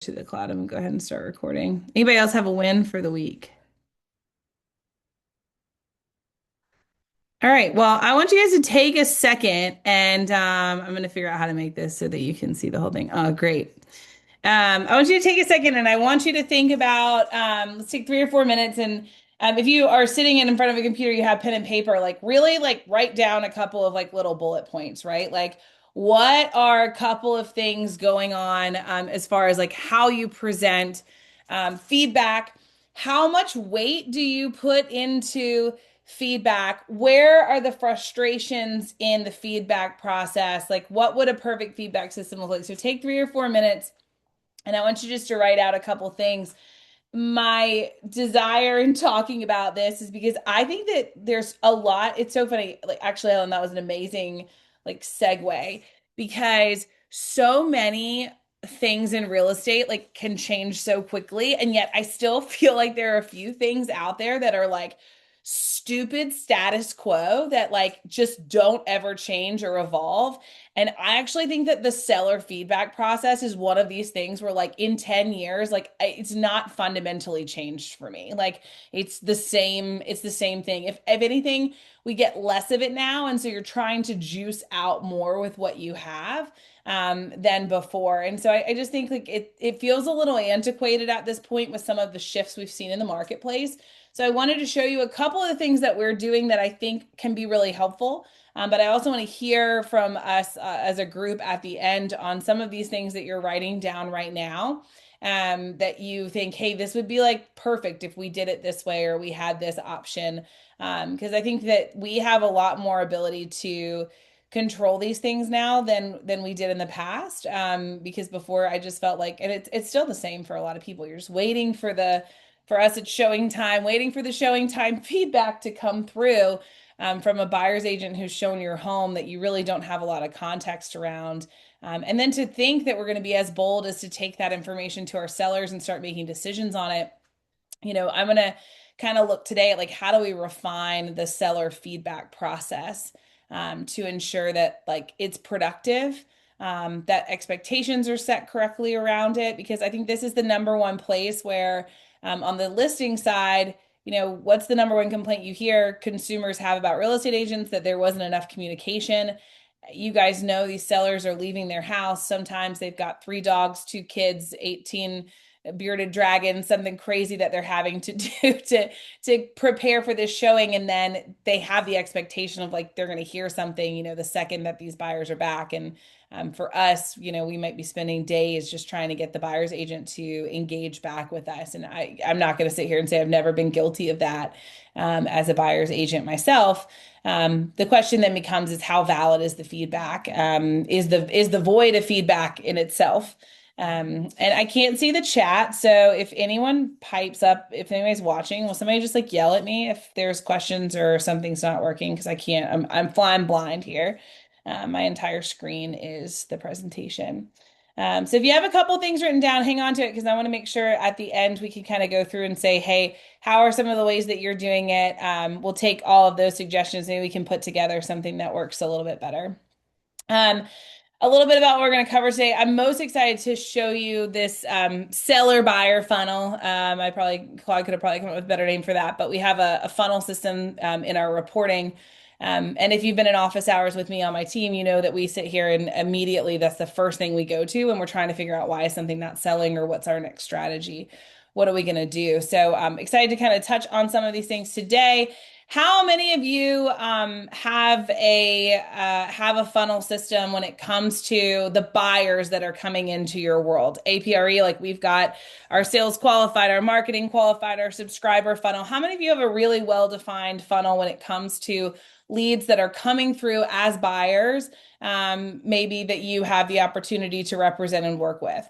to the cloud. I'm gonna go ahead and start recording. Anybody else have a win for the week? All right. Well, I want you guys to take a second and I'm going to figure out how to make this so that you can see the whole thing. Oh, great. I want you to take a second and I want you to think about, let's take 3 or 4 minutes. And if you are sitting in front of a computer, you have pen and paper, like really like write down a couple of like little bullet points, right? Like what are a couple of things going on as far as like how you present feedback? How much weight do you put into feedback? Where are the frustrations in the feedback process? Like, what would a perfect feedback system look like? So, take 3 or 4 minutes, and I want you just to write out a couple things. My desire in talking about this is because I think that there's a lot. It's so funny. Like, actually, Ellen, that was an amazing like segue because so many things in real estate like can change so quickly, and yet I still feel like there are a few things out there that are like stupid status quo that like just don't ever change or evolve. And I actually think that the seller feedback process is one of these things where, like, in 10 years, like, it's not fundamentally changed for me. Like, it's the same thing. If anything, we get less of it now. And so you're trying to juice out more with what you have than before. And so I just think like it feels a little antiquated at this point with some of the shifts we've seen in the marketplace. So I wanted to show you a couple of the things that we're doing that I think can be really helpful. But I also want to hear from us as a group at the end on some of these things that you're writing down right now. That you think, hey, this would be like perfect if we did it this way or we had this option. Because I think that we have a lot more ability to control these things now than we did in the past. Because before I just felt like, and it's still the same for a lot of people. You're just waiting for for us it's showing time, waiting for the showing time feedback to come through from a buyer's agent who's shown your home that you really don't have a lot of context around. And then to think that we're going to be as bold as to take that information to our sellers and start making decisions on it. I'm going to kind of look today at like how do we refine the seller feedback process to ensure that like it's productive, that expectations are set correctly around it, because I think this is the number one place where on the listing side, what's the number one complaint you hear consumers have about real estate agents? That there wasn't enough communication. You guys know these sellers are leaving their house. Sometimes they've got 3 dogs, 2 kids, 18 bearded dragon, something crazy that they're having to do to prepare for this showing, and then they have the expectation of like they're going to hear something the second that these buyers are back. And for us, we might be spending days just trying to get the buyer's agent to engage back with us. And I'm not going to sit here and say I've never been guilty of that as a buyer's agent myself. The question then becomes is how valid is the feedback? Is the void of feedback in itself? And I can't see the chat. So if anyone pipes up, if anybody's watching, will somebody just like yell at me if there's questions or something's not working? Because I can't, I'm flying blind here. My entire screen is the presentation. So if you have a couple things written down, hang on to it because I want to make sure at the end we can kind of go through and say, hey, how are some of the ways that you're doing it? We'll take all of those suggestions. Maybe we can put together something that works a little bit better. A little bit about what we're going to cover today. I'm most excited to show you this seller buyer funnel. Claude could have probably come up with a better name for that, but we have a funnel system in our reporting. And if you've been in office hours with me on my team, you know that we sit here and immediately that's the first thing we go to when we're trying to figure out why is something not selling or what's our next strategy. What are we going to do? So I'm excited to kind of touch on some of these things today. How many of you have a funnel system when it comes to the buyers that are coming into your world? APRE, like we've got our sales qualified, our marketing qualified, our subscriber funnel. How many of you have a really well-defined funnel when it comes to leads that are coming through as buyers, maybe that you have the opportunity to represent and work with?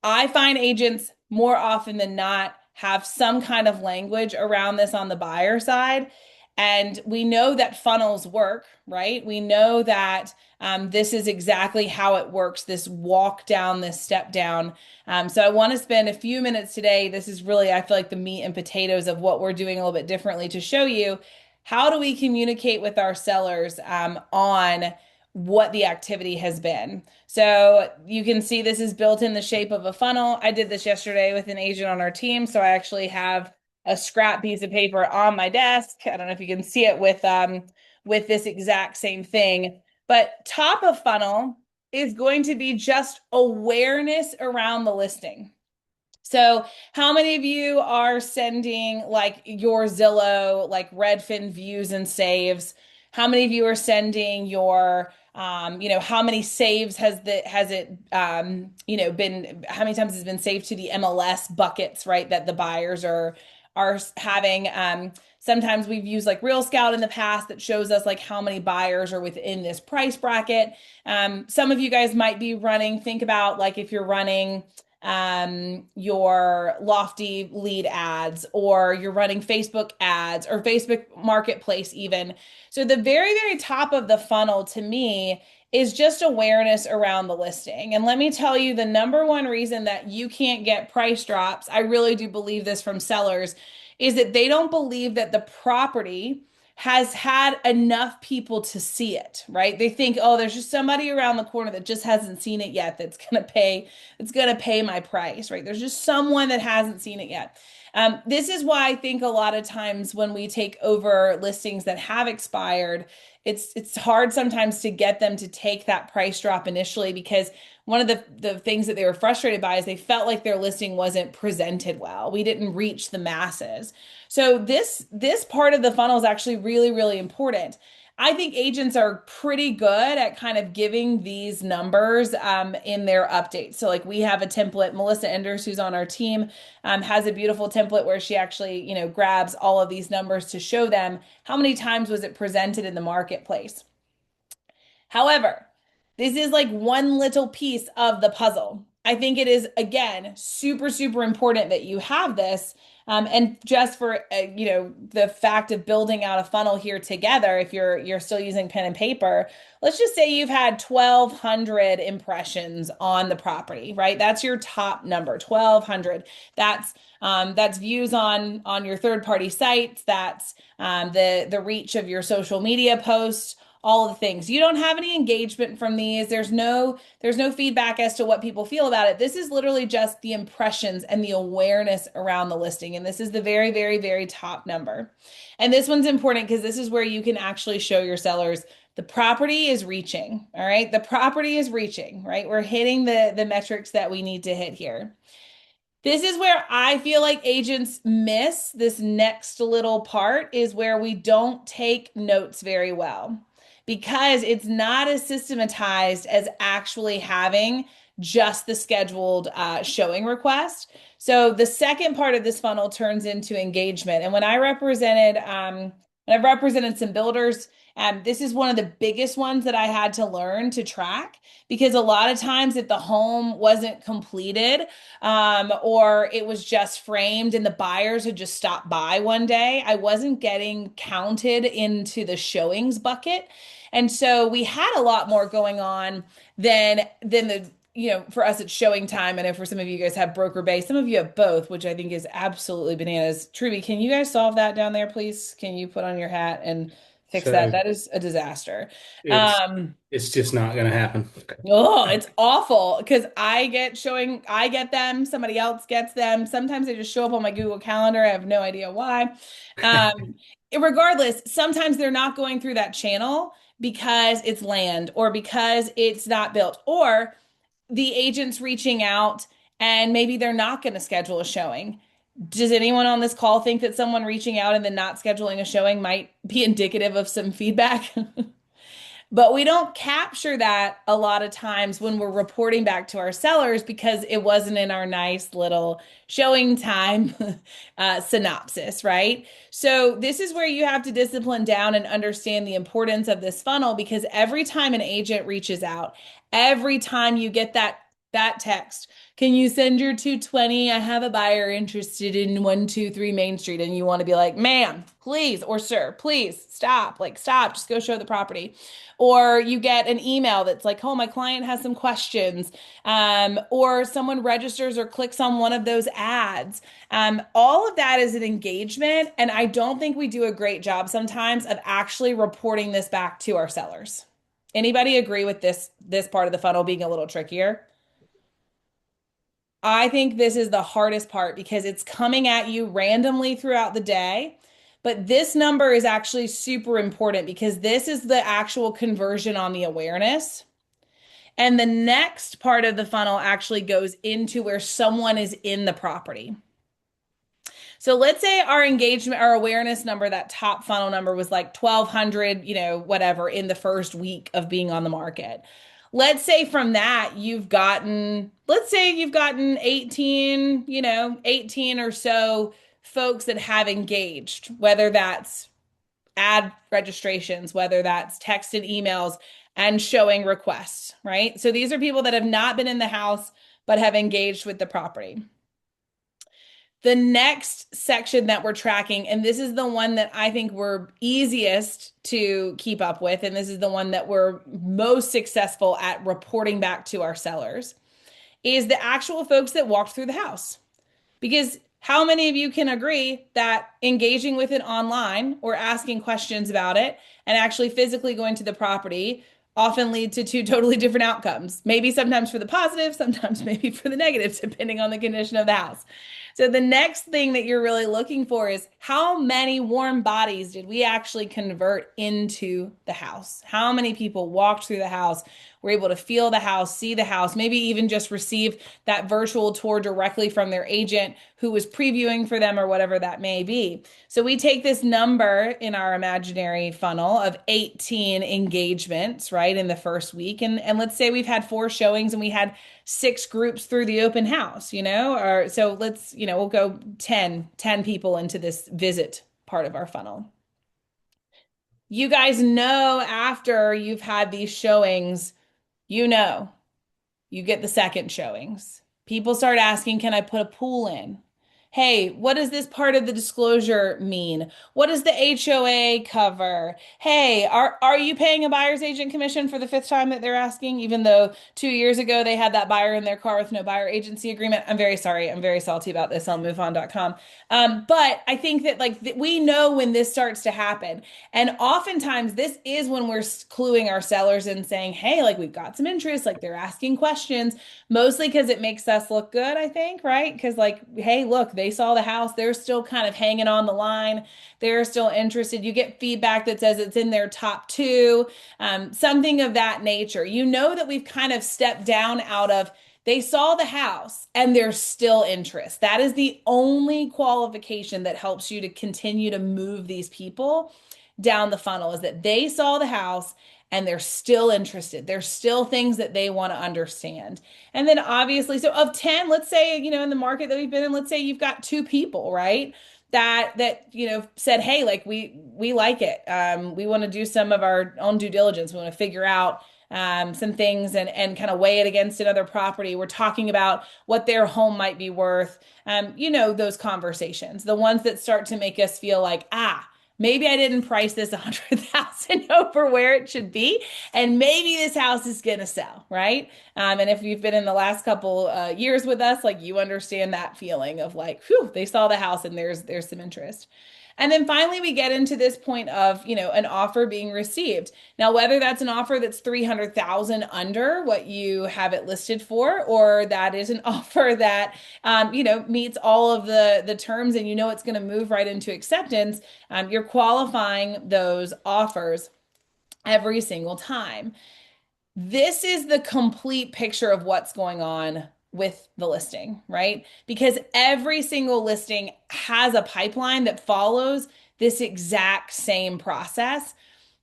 I find agents more often than not have some kind of language around this on the buyer side. And we know that funnels work, right? We know that this is exactly how it works, this walk down, this step down. So I want to spend a few minutes today. This is really, I feel like the meat and potatoes of what we're doing a little bit differently to show you how do we communicate with our sellers on what the activity has been. So you can see this is built in the shape of a funnel. I did this yesterday with an agent on our team. So I actually have a scrap piece of paper on my desk. I don't know if you can see it with this exact same thing. But top of funnel is going to be just awareness around the listing. So, how many of you are sending like your Zillow, like Redfin views and saves? How many of you are sending your, how many saves has it, been, how many times has been saved to the MLS buckets, right? That the buyers are having. Sometimes we've used like Real Scout in the past that shows us like how many buyers are within this price bracket. Some of you guys might be running, think about like if you're running your lofty lead ads, or you're running Facebook ads or Facebook marketplace even. So the very, very top of the funnel to me is just awareness around the listing. And let me tell you, the number one reason that you can't get price drops, I really do believe this from sellers, is that they don't believe that the property has had enough people to see it, right? They think, oh, there's just somebody around the corner that just hasn't seen it yet that's gonna pay my price, right? There's just someone that hasn't seen it yet. This is why I think a lot of times when we take over listings that have expired, it's hard sometimes to get them to take that price drop initially, because one of the things that they were frustrated by is they felt like their listing wasn't presented well. We didn't reach the masses. So this part of the funnel is actually really, really important. I think agents are pretty good at kind of giving these numbers in their updates. So like we have a template, Melissa Enders, who's on our team, has a beautiful template where she actually, grabs all of these numbers to show them how many times was it presented in the marketplace. However, this is like one little piece of the puzzle. I think it is, again, super, super important that you have this. And just for the fact of building out a funnel here together, if you're still using pen and paper, let's just say you've had 1,200 impressions on the property, right? That's your top number, 1,200. That's views on your third party sites. That's the reach of your social media posts, all of the things. You don't have any engagement from these. There's no feedback as to what people feel about it. This is literally just the impressions and the awareness around the listing. And this is the very, very, very top number. And this one's important because this is where you can actually show your sellers the property is reaching. All right. The property is reaching, right? We're hitting the metrics that we need to hit here. This is where I feel like agents miss this next little part, is where we don't take notes very well, because it's not as systematized as actually having just the scheduled showing request. So the second part of this funnel turns into engagement. And when I've represented some builders, this is one of the biggest ones that I had to learn to track, because a lot of times if the home wasn't completed, or it was just framed and the buyers had just stopped by one day, I wasn't getting counted into the showings bucket. And so we had a lot more going on than the, for us it's showing time. I know for some of you guys have broker base, some of you have both, which I think is absolutely bananas. Truby, can you guys solve that down there, please? Can you put on your hat and fix that? So That is a disaster. it's Um, it's just not going to happen. Oh, it's awful because I get them, somebody else gets them. Sometimes they just show up on my Google Calendar. I have no idea why. Um, Regardless, sometimes they're not going through that channel because it's land, or because it's not built, or the agent's reaching out and maybe they're not going to schedule a showing. Does anyone on this call think that someone reaching out and then not scheduling a showing might be indicative of some feedback? But we don't capture that a lot of times when we're reporting back to our sellers, because it wasn't in our nice little showing time synopsis, right? So this is where you have to discipline down and understand the importance of this funnel, because every time an agent reaches out, every time you get that text, can you send your 220? I have a buyer interested in 123 Main Street, and you want to be like, ma'am, please, or sir, please stop, like stop, just go show the property. Or you get an email that's like, oh, my client has some questions. Or someone registers or clicks on one of those ads. All of that is an engagement. And I don't think we do a great job sometimes of actually reporting this back to our sellers. Anybody agree with this part of the funnel being a little trickier? I think this is the hardest part because it's coming at you randomly throughout the day. But this number is actually super important because this is the actual conversion on the awareness. And the next part of the funnel actually goes into where someone is in the property. So let's say our engagement, our awareness number, that top funnel number was like 1,200, whatever, in the first week of being on the market. Let's say from that let's say you've gotten 18, 18 or so folks that have engaged, whether that's ad registrations, whether that's text and emails and showing requests, right? So these are people that have not been in the house but have engaged with the property. The next section that we're tracking, and this is the one that I think we're easiest to keep up with, and this is the one that we're most successful at reporting back to our sellers, is the actual folks that walked through the house. Because how many of you can agree that engaging with it online or asking questions about it and actually physically going to the property often lead to two totally different outcomes? Maybe sometimes for the positive, sometimes maybe for the negative, depending on the condition of the house. So the next thing that you're really looking for is how many warm bodies did we actually convert into the house? How many people walked through the house, were able to feel the house, see the house, maybe even just receive that virtual tour directly from their agent who was previewing for them or whatever that may be. So we take this number in our imaginary funnel of 18 engagements, right, in the first week. And let's say we've had 4 showings and we had 6 groups through the open house, or so let's, we'll go 10 people into this visit part of our funnel. You guys know after you've had these showings, you know, you get the second showings. People start asking, can I put a pool in? Hey, what does this part of the disclosure mean? What does the HOA cover? Hey, are you paying a buyer's agent commission for the 5th time that they're asking, even though 2 years ago they had that buyer in their car with no buyer agency agreement? I'm very sorry. I'm very salty about this on moveon.com. But I think that we know when this starts to happen. And oftentimes this is when we're cluing our sellers and saying, hey, we've got some interest, they're asking questions, mostly because it makes us look good, I think, right? Because hey, look, they saw the house, they're still kind of hanging on the line, they're still interested. You get feedback that says it's in their top 2, something of that nature. You know that we've kind of stepped down out of they saw the house and there's still interest. That is the only qualification that helps you to continue to move these people down the funnel, is that they saw the house and they're still interested. There's still things that they want to understand. And then obviously, so of 10, let's say, in the market that we've been in, let's say you've got 2 people, right? That said, hey, we like it. We want to do some of our own due diligence. We want to figure out some things and kind of weigh it against another property. We're talking about what their home might be worth. Those conversations, the ones that start to make us feel like, maybe I didn't price this 100,000 over where it should be, and maybe this house is gonna sell, right? And if you've been in the last couple years with us, you understand that feeling of whew, they saw the house and there's some interest. And then finally, we get into this point of, an offer being received. Now, whether that's an offer that's 300,000 under what you have it listed for, or that is an offer that, meets all of the terms and it's going to move right into acceptance, you're qualifying those offers every single time. This is the complete picture of what's going on with the listing, right? Because every single listing has a pipeline that follows this exact same process.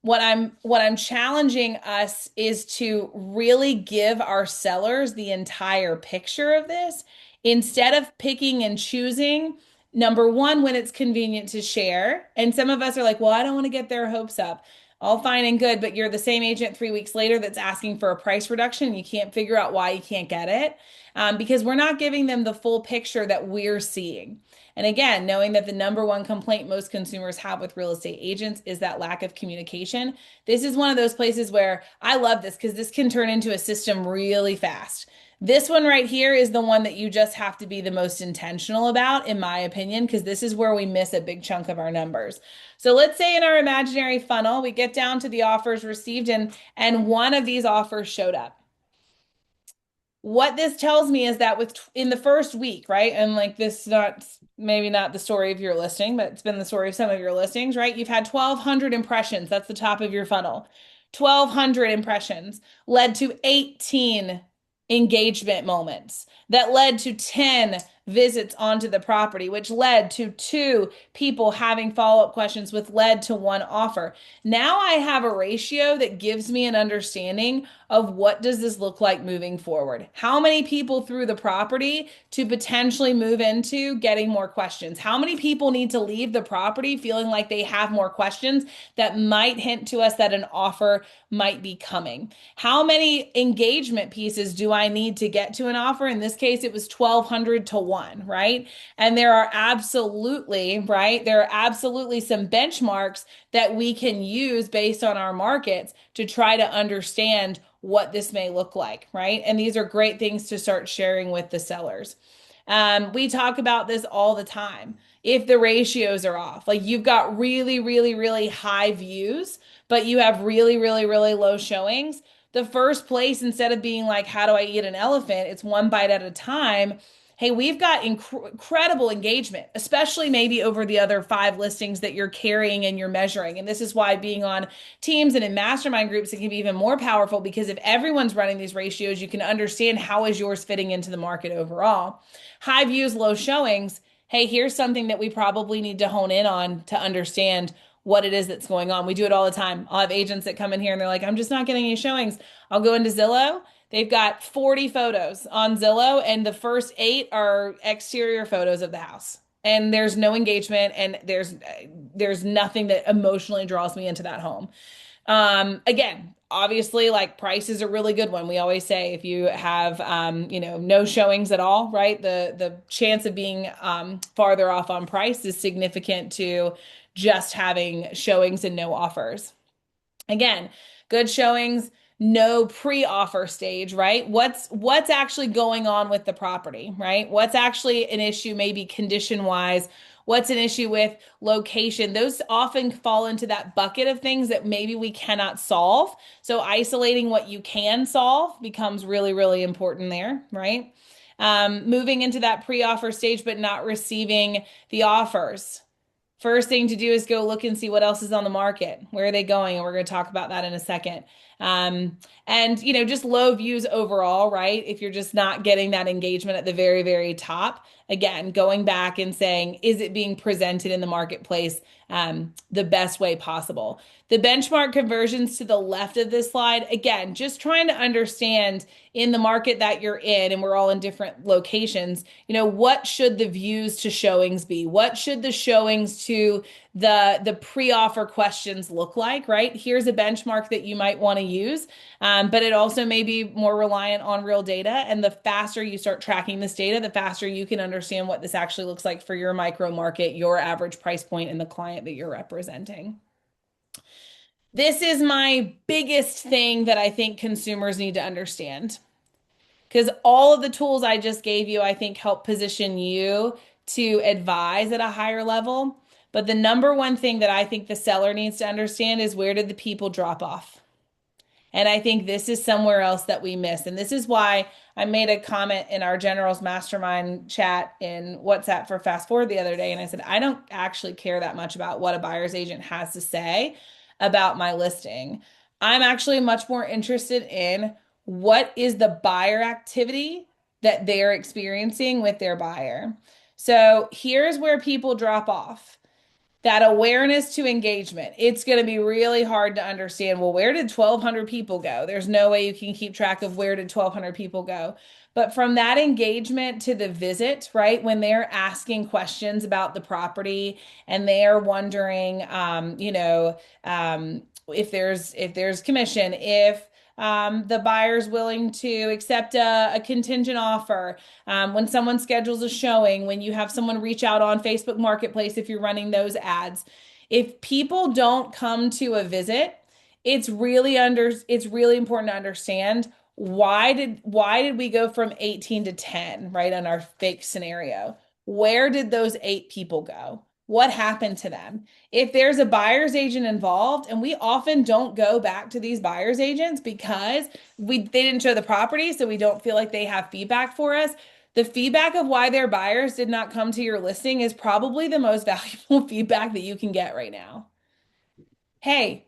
What I'm challenging us is to really give our sellers the entire picture of this instead of picking and choosing. Number one, when it's convenient to share. And some of us are like, well, I don't want to get their hopes up. All fine and good, but you're the same agent 3 weeks later that's asking for a price reduction. And you can't figure out why you can't get it, because we're not giving them the full picture that we're seeing. And again, knowing that the number one complaint most consumers have with real estate agents is that lack of communication. This is one of those places where I love this because this can turn into a system really fast. This one right here is the one that you just have to be the most intentional about, in my opinion, because this is where we miss a big chunk of our numbers. So let's say in our imaginary funnel, we get down to the offers received and one of these offers showed up. What this tells me is that with in the first week, right? And like this is not maybe not the story of your listing, but it's been the story of some of your listings, right? You've had 1,200 impressions. That's the top of your funnel. 1,200 impressions led to 18 engagement moments that led to 10 visits onto the property, which led to two people having follow-up questions, which led to one offer. Now I have a ratio that gives me an understanding of what does this look like moving forward? How many people through the property to potentially move into getting more questions? How many people need to leave the property feeling like they have more questions that might hint to us that an offer might be coming? How many engagement pieces do I need to get to an offer? In this case, it was 1,200 to 1, right? And there are absolutely, right? There are absolutely some benchmarks that we can use based on our markets to try to understand what this may look like, right? And these are great things to start sharing with the sellers. We talk about this all the time. If the ratios are off, like you've got really, really, really high views, but you have really, really, really low showings, the first place, instead of being like, how do I eat an elephant? It's one bite at a time. Hey, we've got incredible engagement, especially maybe over the other five listings that you're carrying and you're measuring. And this is why being on teams and in mastermind groups, it can be even more powerful because if everyone's running these ratios, you can understand how is yours fitting into the market overall. High views, low showings. Hey, here's something that we probably need to hone in on to understand what it is that's going on. We do it all the time. I'll have agents that come in here and they're like, I'm just not getting any showings. I'll go into Zillow. They've got 40 photos on Zillow, and the first eight are exterior photos of the house. And there's no engagement, and there's nothing that emotionally draws me into that home. Again, obviously, like price is a really good one. We always say if you have no showings at all, right? The chance of being farther off on price is significant to just having showings and no offers. Again, good showings, no pre-offer stage, right? What's actually going on with the property, right? What's actually an issue, maybe condition-wise? What's an issue with location? Those often fall into that bucket of things that maybe we cannot solve. So isolating what you can solve becomes really, really important there, right? Moving into that pre-offer stage, but not receiving the offers. First thing to do is go look and see what else is on the market. Where are they going? And we're going to talk about that in a second. And just low views overall, right? If you're just not getting that engagement at the very, very top, again, going back and saying, is it being presented in the marketplace the best way possible? The benchmark conversions to the left of this slide, again, just trying to understand in the market that you're in, and we're all in different locations, what should the views to showings be? What should the showings to the pre-offer questions look like, right? Here's a benchmark that you might want to use, but it also may be more reliant on real data. And the faster you start tracking this data, the faster you can understand what this actually looks like for your micro market, your average price point, and the client that you're representing. This is my biggest thing that I think consumers need to understand. Because all of the tools I just gave you, I think, help position you to advise at a higher level. But the number one thing that I think the seller needs to understand is where did the people drop off? And I think this is somewhere else that we miss. And this is why I made a comment in our Generals Mastermind chat in WhatsApp for Fast Forward the other day. And I said, I don't actually care that much about what a buyer's agent has to say about my listing. I'm actually much more interested in what is the buyer activity that they're experiencing with their buyer. So here's where people drop off that awareness to engagement. It's going to be really hard to understand, well, where did 1,200 people go? There's no way you can keep track of where did 1,200 people go. But from that engagement to the visit, right, when they're asking questions about the property and they're wondering, if there's commission, if the buyer's willing to accept a contingent offer, when someone schedules a showing, when you have someone reach out on Facebook Marketplace, if you're running those ads. If people don't come to a visit, it's really important to understand why did we go from 18 to 10, right, on our fake scenario? Where did those eight people go? What happened to them? If there's a buyer's agent involved, and we often don't go back to these buyer's agents because they didn't show the property, so we don't feel like they have feedback for us. The feedback of why their buyers did not come to your listing is probably the most valuable feedback that you can get right now. Hey,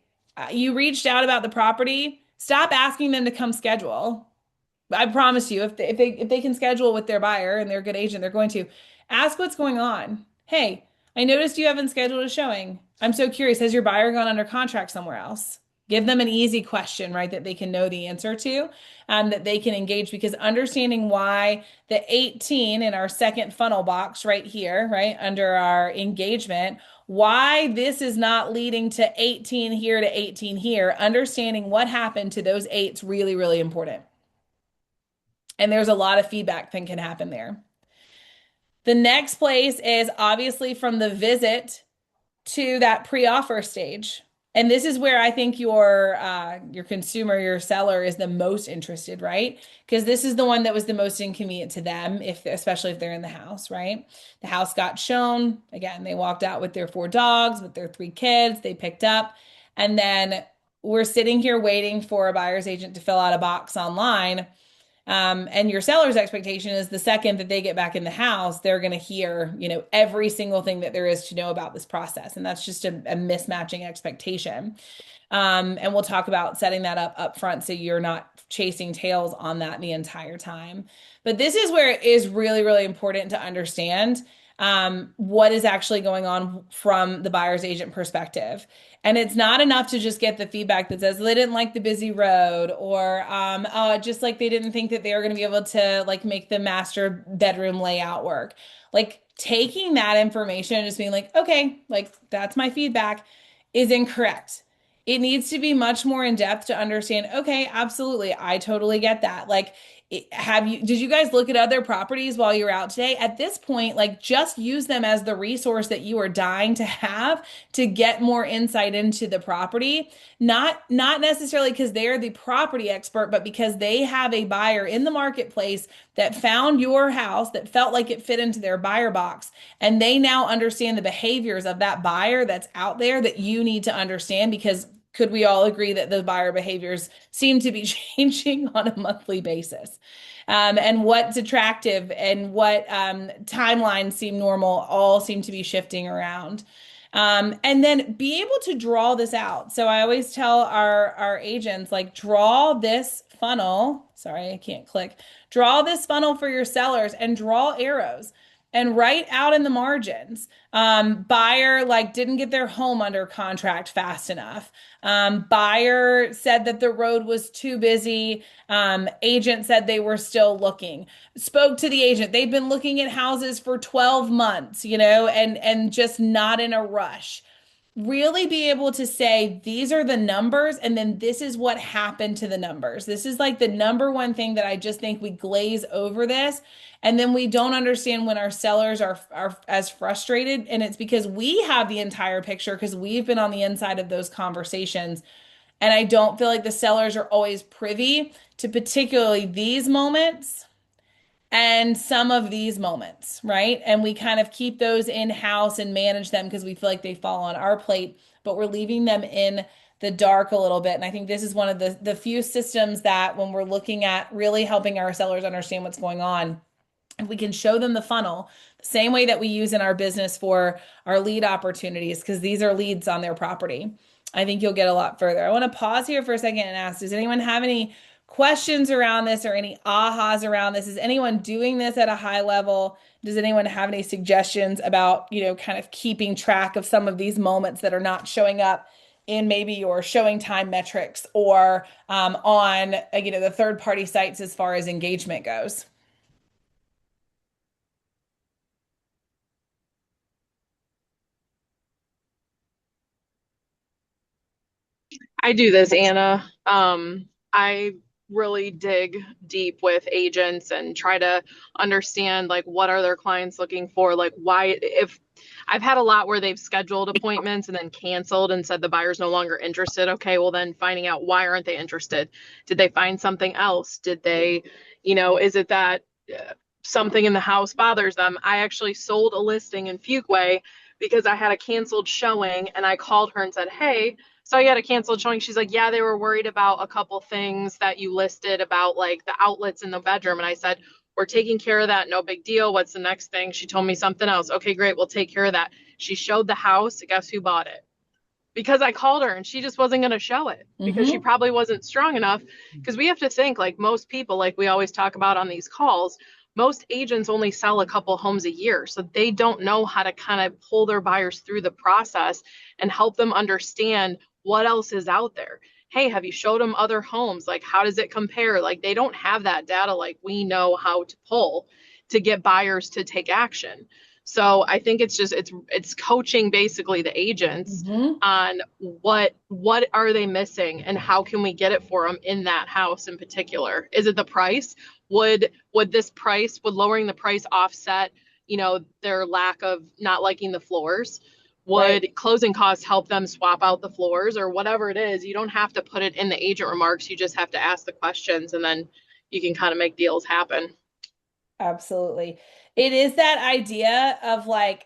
you reached out about the property. Stop asking them to come schedule. I promise you, if they can schedule with their buyer and they're a good agent, they're going to ask what's going on. Hey, I noticed you haven't scheduled a showing. I'm so curious. Has your buyer gone under contract somewhere else? Give them an easy question, right, that they can know the answer to, that they can engage because understanding why the 18 in our second funnel box right here, right, under our engagement, why this is not leading to 18 here to 18 here, understanding what happened to those eight's really, really important. And there's a lot of feedback that can happen there. The next place is obviously from the visit to that pre-offer stage. And this is where I think your consumer, your seller is the most interested, right? Because this is the one that was the most inconvenient to them, if especially if they're in the house, right? The house got shown. Again, they walked out with their four dogs, with their three kids, they picked up, and then we're sitting here waiting for a buyer's agent to fill out a box online. And your seller's expectation is the second that they get back in the house, they're going to hear, every single thing that there is to know about this process. And that's just a mismatching expectation. And we'll talk about setting that up front so you're not chasing tails on that the entire time. But this is where it is really, really important to understand what is actually going on from the buyer's agent perspective. And it's not enough to just get the feedback that says they didn't like the busy road or just like they didn't think that they were going to be able to like make the master bedroom layout work. Like taking that information and just being like, okay, like that's my feedback is incorrect. It needs to be much more in depth to understand, okay, absolutely. I totally get that. Like, did you guys look at other properties while you were out today? At this point, like just use them as the resource that you are dying to have to get more insight into the property. Not necessarily because they're the property expert, but because they have a buyer in the marketplace that found your house that felt like it fit into their buyer box. And they now understand the behaviors of that buyer that's out there that you need to understand because could we all agree that the buyer behaviors seem to be changing on a monthly basis? And what's attractive and what timelines seem normal all seem to be shifting around. And then be able to draw this out. So I always tell our agents, like, draw this funnel. Sorry, I can't click. Draw this funnel for your sellers and draw arrows and write out in the margins. Buyer like didn't get their home under contract fast enough. Buyer said that the road was too busy. Agent said they were still looking. Spoke to the agent. They've been looking at houses for 12 months, and just not in a rush. Really be able to say these are the numbers and then this is what happened to the numbers. This is like the number one thing that I just think we glaze over this and then we don't understand when our sellers are as frustrated and it's because we have the entire picture because we've been on the inside of those conversations and I don't feel like the sellers are always privy to particularly these moments and some of these moments, right? And we kind of keep those in house and manage them because we feel like they fall on our plate, but we're leaving them in the dark a little bit. And I think this is one of the few systems that when we're looking at really helping our sellers understand what's going on, if we can show them the funnel, the same way that we use in our business for our lead opportunities, because these are leads on their property, I think you'll get a lot further. I want to pause here for a second and ask, does anyone have any questions around this or any ahas around this? Is anyone doing this at a high level? Does anyone have any suggestions about, kind of keeping track of some of these moments that are not showing up in maybe your showing time metrics or on, the third party sites as far as engagement goes? I do this, Anna. I really dig deep with agents and try to understand like what are their clients looking for, like why if I've had a lot where they've scheduled appointments and then canceled and said the buyer's no longer interested. Okay, well then finding out why aren't they interested? Did they find something else? Did they, is it that something in the house bothers them? I actually sold a listing in Fuquay because I had a canceled showing and I called her and said, "Hey, so you had a canceled showing." She's like, "Yeah, they were worried about a couple things that you listed about like the outlets in the bedroom." And I said, "We're taking care of that. No big deal. What's the next thing?" She told me something else. Okay, great. We'll take care of that. She showed the house. Guess who bought it? Because I called her and she just wasn't going to show it because she Hmm. probably wasn't strong enough. Because we have to think like most people, like we always talk about on these calls, most agents only sell a couple homes a year. So they don't know how to kind of pull their buyers through the process and help them understand what else is out there. Hey, have you showed them other homes? Like, how does it compare? Like, they don't have that data like we know how to pull to get buyers to take action. So I think it's coaching basically the agents Hmm. on what are they missing and how can we get it for them in that house in particular. Is it the price? Would lowering the price offset, their lack of not liking the floors? Right. Would closing costs help them swap out the floors or whatever it is? You don't have to put it in the agent remarks. You just have to ask the questions and then you can kind of make deals happen. Absolutely. It is that idea of like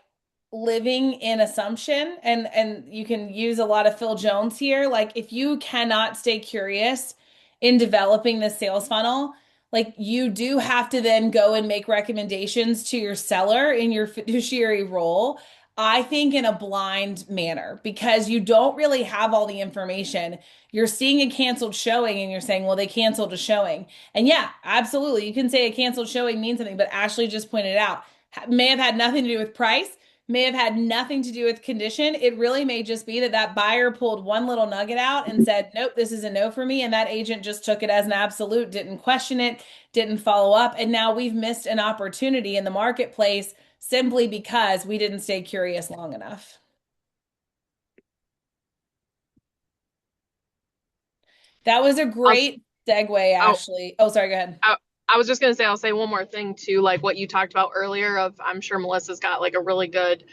living in assumption, and you can use a lot of Phil Jones here. Like if you cannot stay curious in developing the sales funnel, like you do have to then go and make recommendations to your seller in your fiduciary role. I think in a blind manner because you don't really have all the information. You're seeing a canceled showing and you're saying, well, they canceled a showing. And yeah, absolutely. You can say a canceled showing means something, but Ashley just pointed out may have had nothing to do with price, may have had nothing to do with condition. It really may just be that that buyer pulled one little nugget out and said, nope, this is a no for me. And that agent just took it as an absolute, didn't question it, didn't follow up. And now we've missed an opportunity in the marketplace simply because we didn't stay curious long enough. That was a I'll, great segue, oh, Ashley. Oh, sorry, go ahead. I, I was just gonna say, I'll say one more thing too, like what you talked about earlier. Of I'm sure Melissa's got like a really good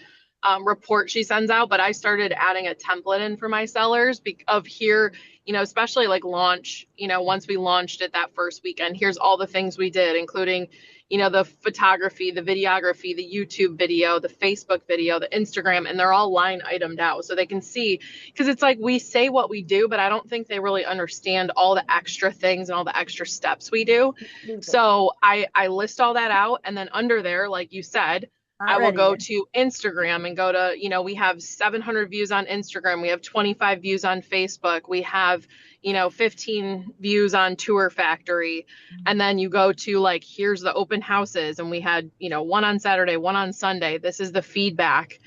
report she sends out, but I started adding a template in for my sellers of here, especially like launch. Once we launched it that first weekend, here's all the things we did, including, the photography, the videography, the YouTube video, the Facebook video, the Instagram, and they're all line itemed out so they can see because it's like we say what we do, but I don't think they really understand all the extra things and all the extra steps we do. So I list all that out, and then under there, like you said, Not I will ready go yet. to Instagram and go to, we have 700 views on Instagram, we have 25 views on Facebook, we have, 15 views on Tour Factory, and then you go to like here's the open houses, and we had, one on Saturday, one on Sunday. This is the feedback.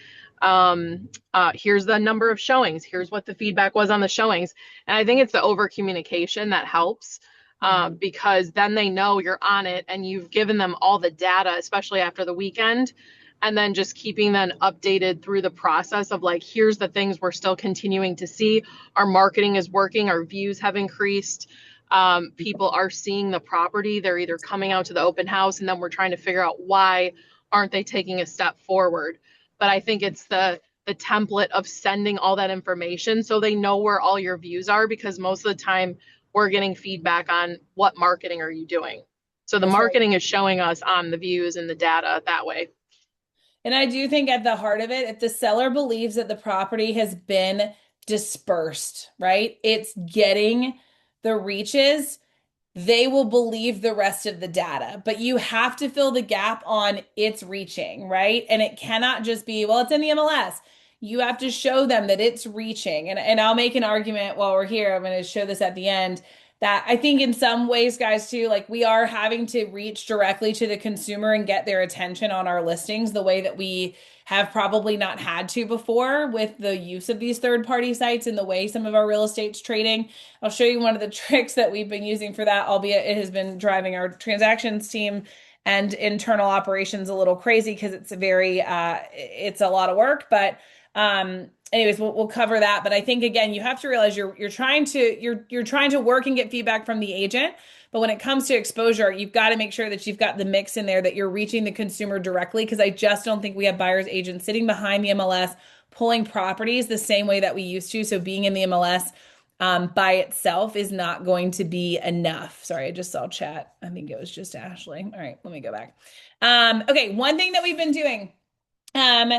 Here's the number of showings. Here's what the feedback was on the showings. And I think it's the over communication that helps Mhm. because then they know you're on it and you've given them all the data, especially after the weekend. And then just keeping them updated through the process of like, here's the things we're still continuing to see. Our marketing is working, our views have increased. People are seeing the property. They're either coming out to the open house, and then we're trying to figure out why aren't they taking a step forward. But I think it's the template of sending all that information so they know where all your views are because most of the time we're getting feedback on what marketing are you doing. So the That's right. marketing is showing us on the views and the data that way. And I do think at the heart of it, if the seller believes that the property has been dispersed, right? It's getting the reaches, they will believe the rest of the data. But you have to fill the gap on its reaching, right? And it cannot just be, well, it's in the MLS. You have to show them that it's reaching. And I'll make an argument while we're here. I'm going to show this at the end that I think in some ways, guys, too, like we are having to reach directly to the consumer and get their attention on our listings the way that we have probably not had to before with the use of these third party sites and the way some of our real estate's trading. I'll show you one of the tricks that we've been using for that, albeit it has been driving our transactions team and internal operations a little crazy because it's a lot of work. But anyways, we'll cover that. But I think again, you have to realize you're trying to work and get feedback from the agent. But when it comes to exposure, you've got to make sure that you've got the mix in there that you're reaching the consumer directly. Because I just don't think we have buyers agents sitting behind the MLS pulling properties the same way that we used to. So being in the MLS by itself is not going to be enough. Sorry, I just saw chat. I think it was just Ashley. All right, let me go back. Okay, one thing that we've been doing um,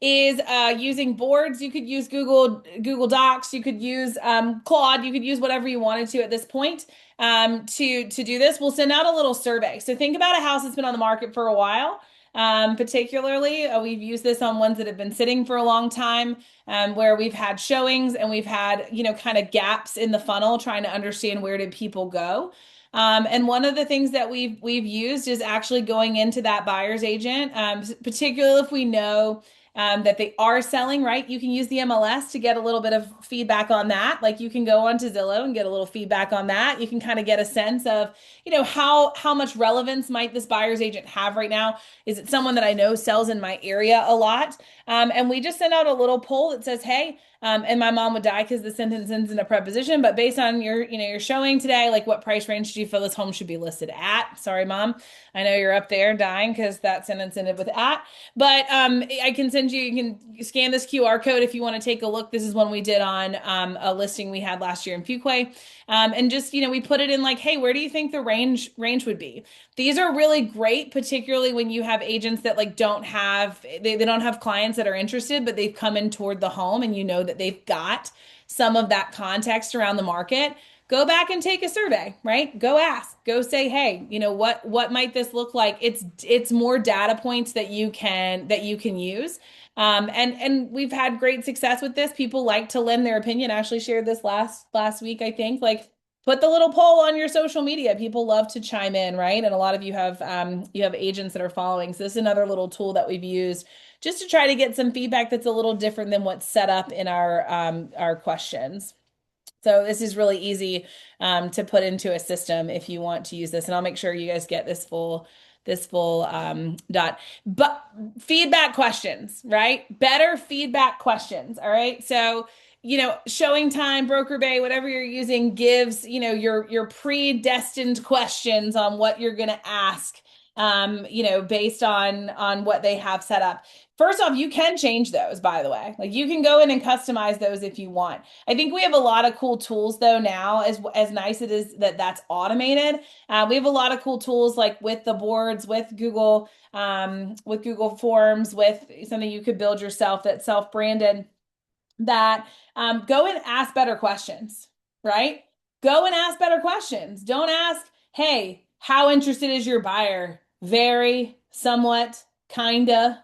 is using boards. You could use Google Docs. You could use Claude. You could use whatever you wanted to at this point to do this. We'll send out a little survey. So think about a house that's been on the market for a while. Particularly, we've used this on ones that have been sitting for a long time, where we've had showings and we've had, kind of gaps in the funnel, trying to understand where did people go. And one of the things that we've used is actually going into that buyer's agent, particularly if we know that they are selling, right? You can use the MLS to get a little bit of feedback on that. Like you can go onto Zillow and get a little feedback on that. You can kind of get a sense of, how much relevance might this buyer's agent have right now? Is it someone that I know sells in my area a lot? And we just send out a little poll that says, hey, and my mom would die because the sentence ends in a preposition. But based on your showing today, like what price range do you feel this home should be listed at? Sorry, mom. I know you're up there dying because that sentence ended with at. But I can send you can scan this QR code if you want to take a look. This is one we did on a listing we had last year in Fuquay. And just, we put it in like, hey, where do you think the range would be? These are really great, particularly when you have agents that like they don't have clients that are interested, but they've come in toward the home and you know that they've got some of that context around the market. Go back and take a survey, right? Go ask, go say, hey, what might this look like? It's more data points that you can use. And we've had great success with this. People like to lend their opinion. Ashley shared this last week, I think. Like put the little poll on your social media. People love to chime in, right? And a lot of you have agents that are following. So this is another little tool that we've used just to try to get some feedback that's a little different than what's set up in our questions. So this is really easy to put into a system if you want to use this. And I'll make sure you guys get this full dot. But feedback questions, right? Better feedback questions. All right. So, showing time, broker bay, whatever you're using gives, your predestined questions on what you're going to ask, based on what they have set up. First off, you can change those, by the way. Like you can go in and customize those if you want. I think we have a lot of cool tools though now, as nice it is that that's automated. We have a lot of cool tools like with the boards, with Google Forms, with something you could build yourself that's self-branded. That go and ask better questions, right? Go and ask better questions. Don't ask, hey, how interested is your buyer? Very, somewhat, kinda.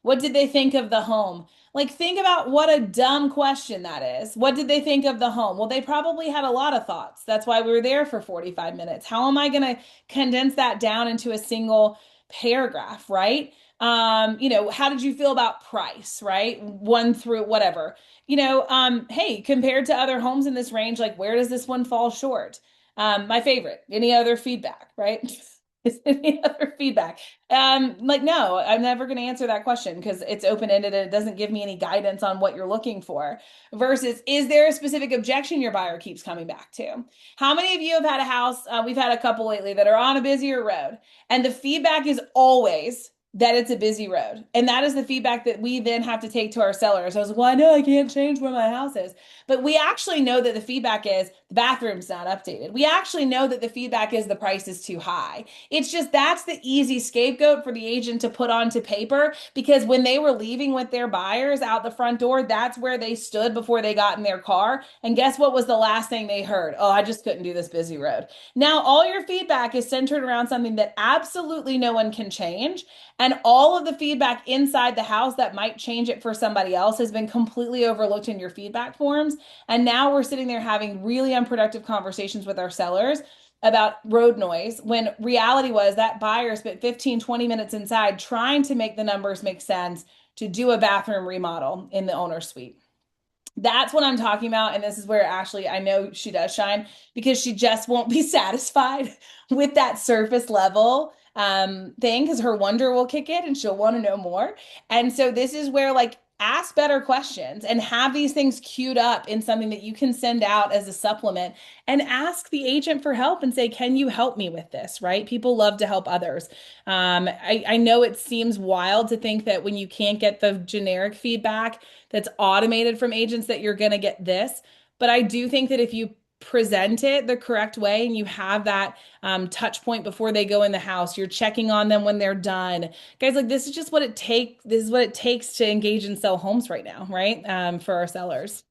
What did they think of the home? Like, think about what a dumb question that is. What did they think of the home? Well, they probably had a lot of thoughts. That's why we were there for 45 minutes. How am I going to condense that down into a single paragraph, right? How did you feel about price, right? One through whatever. Hey, compared to other homes in this range, like where does this one fall short? My favorite. Any other feedback, right? Is any other feedback? Like, no, I'm never going to answer that question because it's open-ended and it doesn't give me any guidance on what you're looking for. Versus, is there a specific objection your buyer keeps coming back to? How many of you have had a house? We've had a couple lately that are on a busier road, and the feedback is always that it's a busy road. And that is the feedback that we then have to take to our sellers. I was like, well, I know I can't change where my house is. But we actually know that the feedback is the bathroom's not updated. We actually know that the feedback is the price is too high. It's just that's the easy scapegoat for the agent to put onto paper because when they were leaving with their buyers out the front door, that's where they stood before they got in their car. And guess what was the last thing they heard? Oh, I just couldn't do this busy road. Now, all your feedback is centered around something that absolutely no one can change. And all of the feedback inside the house that might change it for somebody else has been completely overlooked in your feedback forms. And now we're sitting there having really unproductive conversations with our sellers about road noise when reality was that buyer spent 15, 20 minutes inside trying to make the numbers make sense to do a bathroom remodel in the owner suite. That's what I'm talking about. And this is where Ashley, I know she does shine because she just won't be satisfied with that surface level thing because her wonder will kick in and she'll want to know more. And so this is where like ask better questions and have these things queued up in something that you can send out as a supplement and ask the agent for help and say, can you help me with this, right? People love to help others. I know it seems wild to think that when you can't get the generic feedback that's automated from agents that you're going to get this. But I do think that if you present it the correct way and you have that touch point before they go in the house, you're checking on them when they're done. Guys, like this is just what it take. This is what it takes to engage and sell homes right now, right? For our sellers.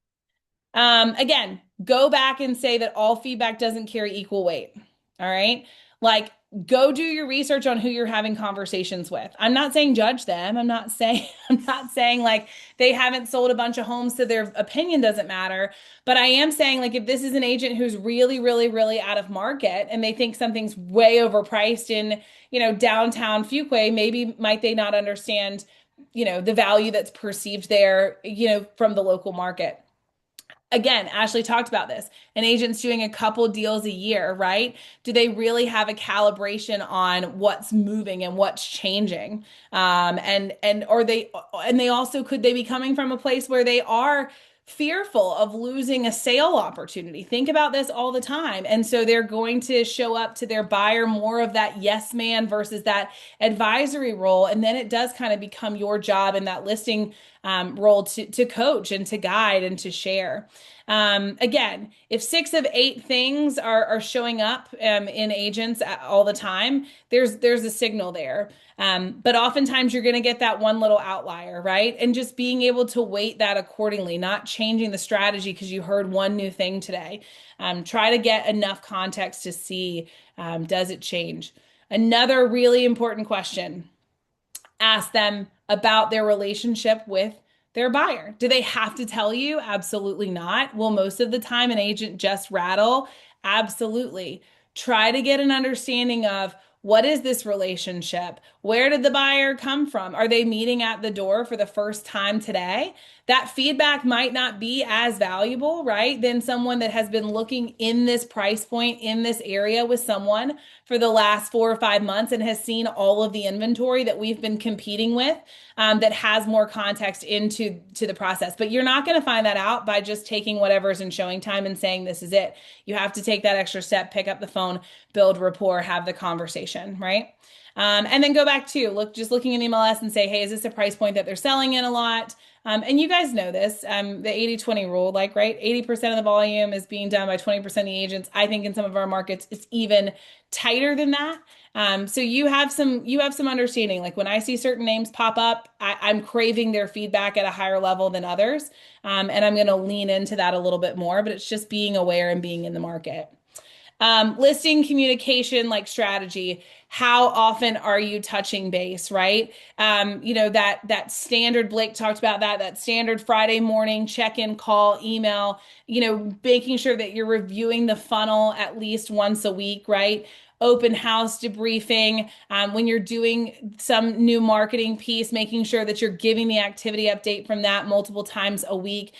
Again, go back and say that all feedback doesn't carry equal weight. All right. Like, go do your research on who you're having conversations with. I'm not saying judge them. I'm not saying, I'm not saying like they haven't sold a bunch of homes, so their opinion doesn't matter. But I am saying, like, if this is an agent who's really, really, really out of market and they think something's way overpriced in, downtown Fuquay, maybe might they not understand, the value that's perceived there, from the local market. Again, Ashley talked about this. An agent's doing a couple deals a year, right? Do they really have a calibration on what's moving and what's changing? And are they and they also could they be coming from a place where they are fearful of losing a sale opportunity? Think about this all the time. And so they're going to show up to their buyer more of that yes man versus that advisory role. And then it does kind of become your job in that listing role to coach and to guide and to share. Again, if 6 of 8 things are showing up in agents all the time, there's a signal there. But oftentimes you're going to get that one little outlier, right? And just being able to weight that accordingly, not changing the strategy because you heard one new thing today. Try to get enough context to see, does it change? Another really important question: ask them about their relationship with their buyer. Do they have to tell you? Absolutely not. Will most of the time an agent just rattle? Absolutely. Try to get an understanding of what is this relationship? Where did the buyer come from? Are they meeting at the door for the first time today? That feedback might not be as valuable, right, than someone that has been looking in this price point in this area with someone for the last 4 or 5 months and has seen all of the inventory that we've been competing with, that has more context into the process. But you're not going to find that out by just taking whatever's in showing time and saying this is it. You have to take that extra step, pick up the phone, build rapport, have the conversation, right? And then go back to just looking in the MLS and say, hey, is this a price point that they're selling in a lot? And you guys know this, the 80-20 rule, like, right? 80% of the volume is being done by 20% of the agents. I think in some of our markets, it's even tighter than that. So you have some understanding. Like when I see certain names pop up, I'm craving their feedback at a higher level than others. And I'm going to lean into that a little bit more, but it's just being aware and being in the market. Listing communication like strategy. How often are you touching base, right? That standard, Blake talked about that standard Friday morning check-in call, email, making sure that you're reviewing the funnel at least once a week, right? Open house debriefing. When you're doing some new marketing piece, making sure that you're giving the activity update from that multiple times a week.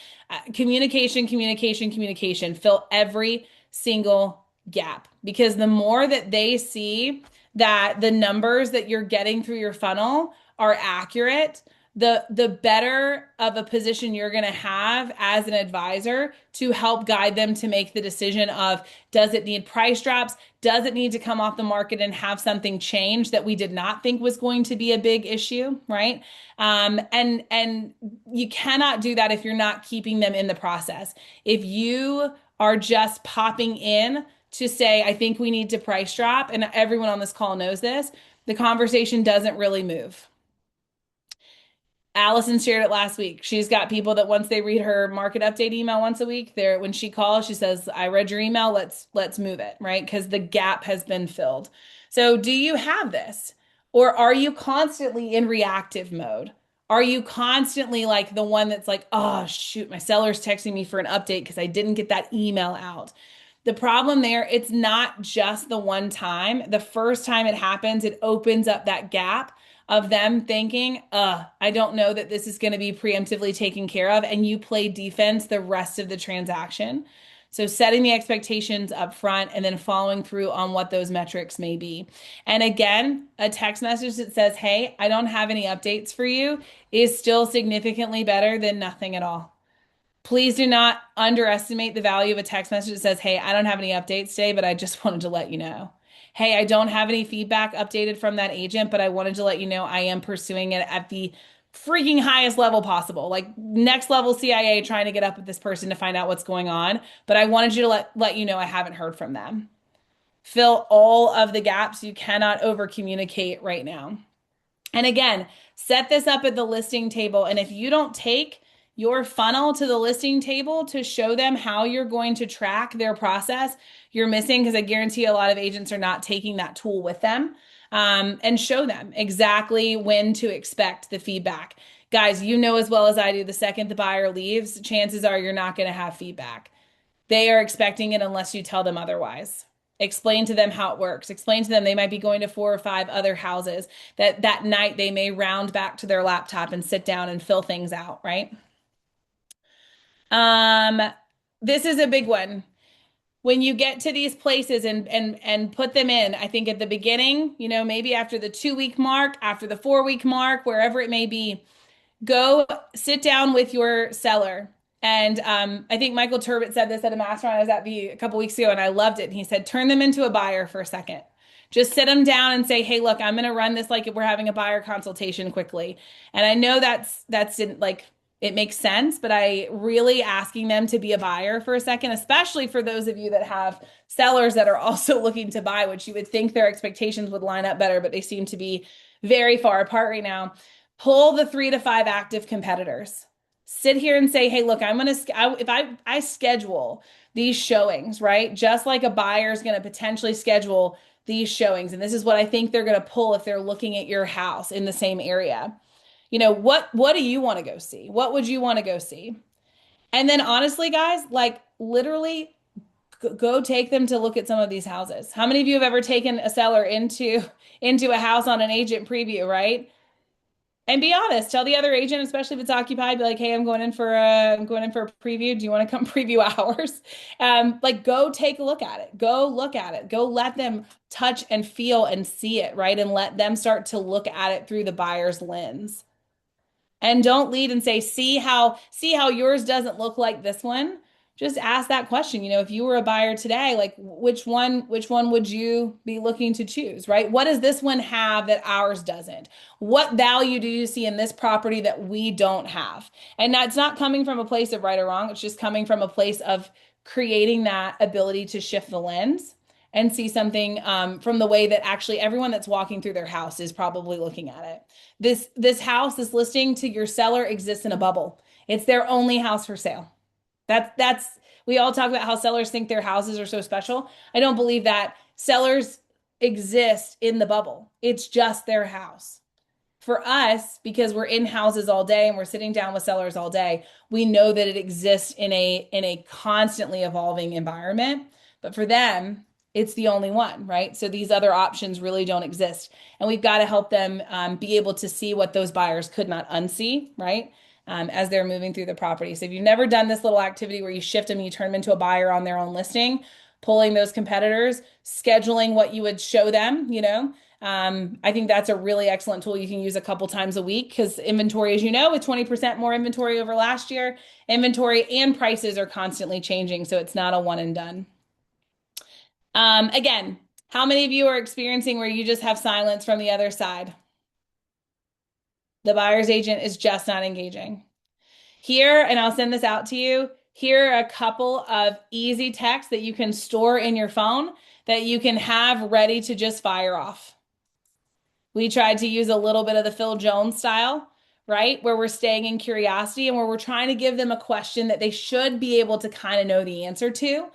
Communication, communication, communication. Fill every single gap, because the more that they see that the numbers that you're getting through your funnel are accurate, the better of a position you're going to have as an advisor to help guide them to make the decision of, does it need price drops? Does it need to come off the market and have something change that we did not think was going to be a big issue, right? And you cannot do that if you're not keeping them in the process. If you are just popping in to say, I think we need to price drop, and everyone on this call knows this, the conversation doesn't really move. Allison shared it last week. She's got people that once they read her market update email once a week, there when she calls, she says, "I read your email. Let's move it," right? Because the gap has been filled. So, do you have this? Or are you constantly in reactive mode? Are you constantly like the one that's like, "Oh, shoot, my seller's texting me for an update because I didn't get that email out." The problem there, it's not just the one time. The first time it happens, it opens up that gap of them thinking, I don't know that this is going to be preemptively taken care of. And you play defense the rest of the transaction. So setting the expectations up front and then following through on what those metrics may be. And again, a text message that says, "Hey, I don't have any updates for you," is still significantly better than nothing at all. Please do not underestimate the value of a text message that says, "Hey, I don't have any updates today, but I just wanted to let you know. Hey, I don't have any feedback updated from that agent, but I wanted to let you know I am pursuing it at the freaking highest level possible. Like next level CIA trying to get up with this person to find out what's going on, but I wanted you to let you know I haven't heard from them." Fill all of the gaps. You cannot over communicate right now. And again, set this up at the listing table. And if you don't take your funnel to the listing table to show them how you're going to track their process, you're missing, because I guarantee a lot of agents are not taking that tool with them, and show them exactly when to expect the feedback. Guys, you know as well as I do, the second the buyer leaves, chances are you're not going to have feedback. They are expecting it unless you tell them otherwise. Explain to them how it works. Explain to them they might be going to 4 or 5 other houses, that night they may round back to their laptop and sit down and fill things out, right? Um, this is a big one. When you get to these places and put them in, I think at the beginning, maybe after the 2 week mark, after the 4 week mark, wherever it may be, go sit down with your seller. And I think Michael Turbot said this at a mastermind I was at a couple weeks ago, and I loved it. And he said, turn them into a buyer for a second. Just sit them down and say, "Hey, look, I'm going to run this like if we're having a buyer consultation quickly." And I know that's like it makes sense, but I really asking them to be a buyer for a second, especially for those of you that have sellers that are also looking to buy, which you would think their expectations would line up better, but they seem to be very far apart right now. Pull the 3 to 5 active competitors. Sit here and say, "Hey, look, if I schedule these showings, right? Just like a buyer is going to potentially schedule these showings, and this is what I think they're going to pull if they're looking at your house in the same area. What do you want to go see? What would you want to go see?" And then honestly, guys, like literally go take them to look at some of these houses. How many of you have ever taken a seller into a house on an agent preview, right? And be honest, tell the other agent, especially if it's occupied, be like, "Hey, I'm going in for a preview. Do you want to come preview ours?" Like go take a look at it. Go look at it. Go let them touch and feel and see it, right? And let them start to look at it through the buyer's lens. And don't lead and say, "See how yours doesn't look like this one." Just ask that question. If you were a buyer today, like which one would you be looking to choose, right? What does this one have that ours doesn't? What value do you see in this property that we don't have? And that's not coming from a place of right or wrong. It's just coming from a place of creating that ability to shift the lens and see something from the way that actually everyone that's walking through their house is probably looking at it. This house, this listing to your seller exists in a bubble. It's their only house for sale. That's we all talk about how sellers think their houses are so special. I don't believe that. Sellers exist in the bubble. It's just their house. For us, because we're in houses all day and we're sitting down with sellers all day, we know that it exists in a constantly evolving environment. But for them, it's the only one, right? So these other options really don't exist. And we've got to help them be able to see what those buyers could not unsee, right? As they're moving through the property. So if you've never done this little activity where you shift them, you turn them into a buyer on their own listing, pulling those competitors, scheduling what you would show them, I think that's a really excellent tool you can use a couple times a week, because inventory, as you know, with 20% more inventory over last year, inventory and prices are constantly changing. So it's not a one and done. Again, how many of you are experiencing where you just have silence from the other side? The buyer's agent is just not engaging. Here, and I'll send this out to you. Here are a couple of easy texts that you can store in your phone that you can have ready to just fire off. We tried to use a little bit of the Phil Jones style, right? Where we're staying in curiosity and where we're trying to give them a question that they should be able to kind of know the answer to,